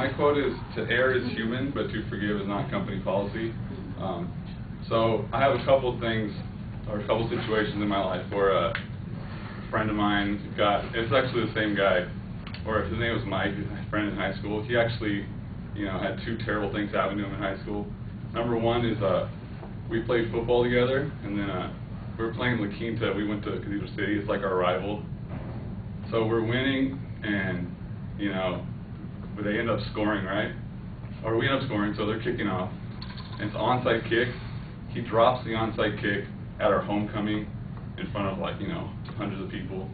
My quote is, to err is human, but to forgive is not company policy. So I have a couple things, or a couple situations in my life where a friend of mine it's actually the same guy, or his name was Mike, my friend in high school. He actually, had two terrible things happen to him in high school. Number one is we played football together, and then we were playing La Quinta. We went to Cathedral City. It's like our rival. So we're winning, and but they end up scoring, right? Or we end up scoring, so they're kicking off. And it's an onside kick. He drops the onside kick at our homecoming in front of hundreds of people.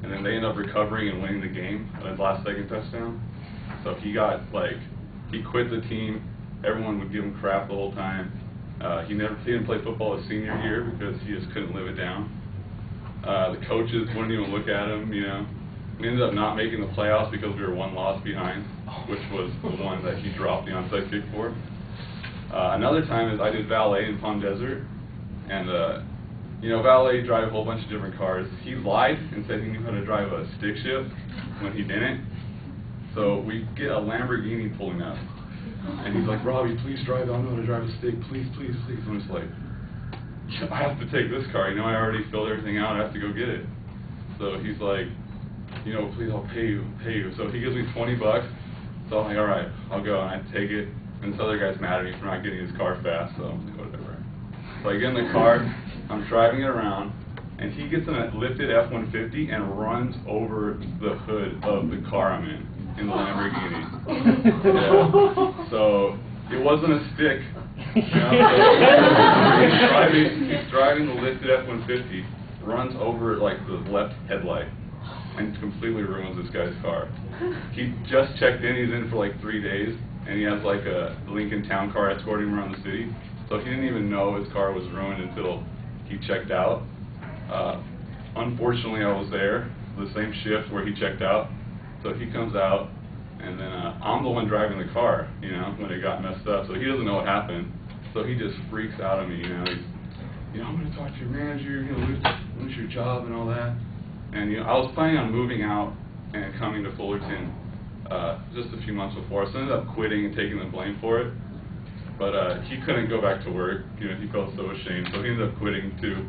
And then they end up recovering and winning the game on his last second touchdown. So he quit the team. Everyone would give him crap the whole time. He didn't play football his senior year because he just couldn't live it down. The coaches wouldn't even look at him, We ended up not making the playoffs because we were one loss behind, which was the one that he dropped the onside kick for. Another time is I did valet in Palm Desert, and valet drive a whole bunch of different cars. He lied and said he knew how to drive a stick shift when he didn't. So we get a Lamborghini pulling up, and he's like, "Robbi, please drive. I don't know how to drive a stick. Please, please, please." I'm just like, I have to take this car. I already filled everything out. I have to go get it. So he's like, "Please, I'll pay you. So he gives me $20. So I'm like, all right, I'll go, and I take it. And this other guy's mad at me for not getting his car fast, so I'm like, whatever. So I get in the car, I'm driving it around, and he gets in a lifted F-150 and runs over the hood of the car I'm in the Lamborghini. Yeah. So it wasn't a stick. He's driving the lifted F-150, runs over the left headlight, and completely ruins this guy's car. He just checked in. He's in for 3 days, and he has a Lincoln Town car escorting him around the city. So he didn't even know his car was ruined until he checked out. Unfortunately, I was there the same shift where he checked out. So he comes out, and then I'm the one driving the car, when it got messed up. So he doesn't know what happened. So he just freaks out on me, He's, I'm going to talk to your manager. You're going to lose your job and all that. And I was planning on moving out and coming to Fullerton just a few months before, so I ended up quitting and taking the blame for it. But he couldn't go back to work. He felt so ashamed, so he ended up quitting too.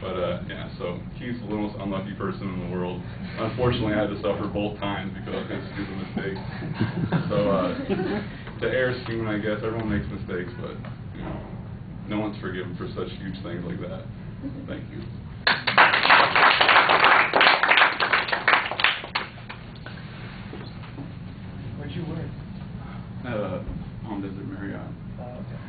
But yeah, so he's the most unlucky person in the world. Unfortunately, I had to suffer both times because of his stupid mistakes. So the error is human, I guess. Everyone makes mistakes, but no one's forgiven for such huge things like that. Thank you. Where'd you work? Palm Desert Marriott. Oh, okay.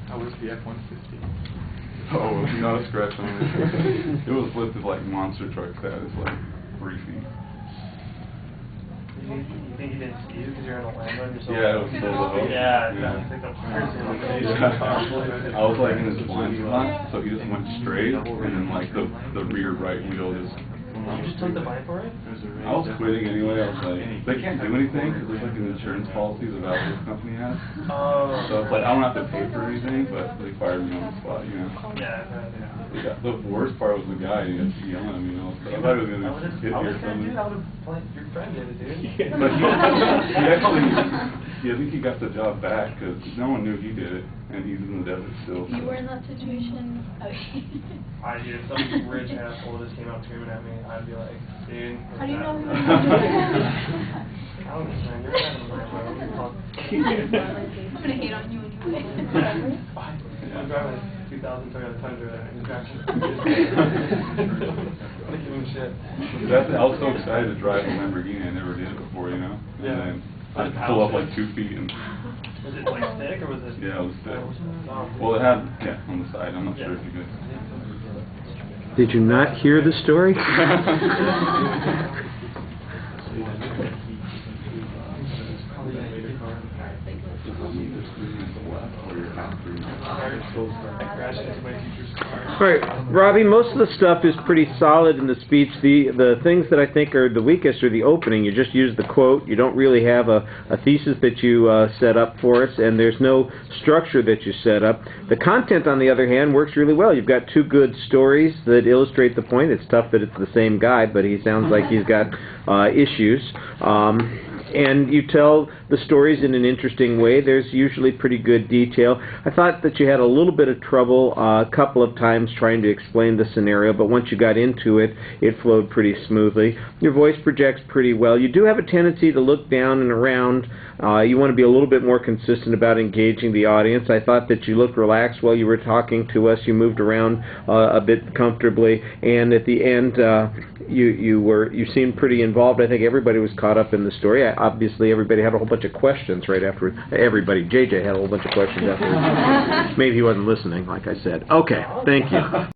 How was the F-150? Oh, not a scratch on it. It was lifted like monster truck status, 3 feet. You think you didn't see it because you're in a Lambo and you're so Yeah, it was so low. Yeah, you picked up crazy. I was in his blind spot, so he just went straight, and then the rear right wheel just. You just took the blame for it? I was quitting anyway. I was like, they can't do anything because there's an insurance policy the valet company has. Oh. So it's I don't have to pay for anything, but they fired me on the spot, Yeah. The worst part was the guy, he had to yell at him, So I thought he was going to hit me or something. I would have your friend did it, dude. But he actually, I think he got the job back because no one knew he did it, and he's in the desert still. You were in that situation? Okay. I do. If some rich asshole just came out screaming at me, I'd be like, dude. How do you know who I don't know, man. You're kind of a man, bro. I'm going to hate on you anyway. I'm driving a 2000 Toyota Tundra and he's driving. I'm going to give him shit. I was so excited to drive a Lamborghini. I never did it before, And Yeah. then I pull up 2 feet and. Was it stick or was it? Yeah, it was stick. Oh. Well, it had, on the side. I'm not sure if you could. Did you not hear the story? I crashed into my teacher's car. All right, Robbie, most of the stuff is pretty solid in the speech. The things that I think are the weakest are the opening. You just use the quote. You don't really have a thesis that you set up for us, and there's no structure that you set up. The content, on the other hand, works really well. You've got two good stories that illustrate the point. It's tough that it's the same guy, but he sounds like he's got issues. And you tell the stories in an interesting way. There's usually pretty good detail. I thought that you had a little bit of trouble a couple of times trying to explain the scenario, but once you got into it, it flowed pretty smoothly. Your voice projects pretty well. You do have a tendency to look down and around. You want to be a little bit more consistent about engaging the audience. I thought that you looked relaxed while you were talking to us. You moved around a bit comfortably, and at the end, you seemed pretty involved. I think everybody was caught up in the story. Obviously, everybody had a whole bunch of questions right afterwards. Everybody. JJ had a whole bunch of questions afterwards. Maybe he wasn't listening, like I said. Okay, thank you.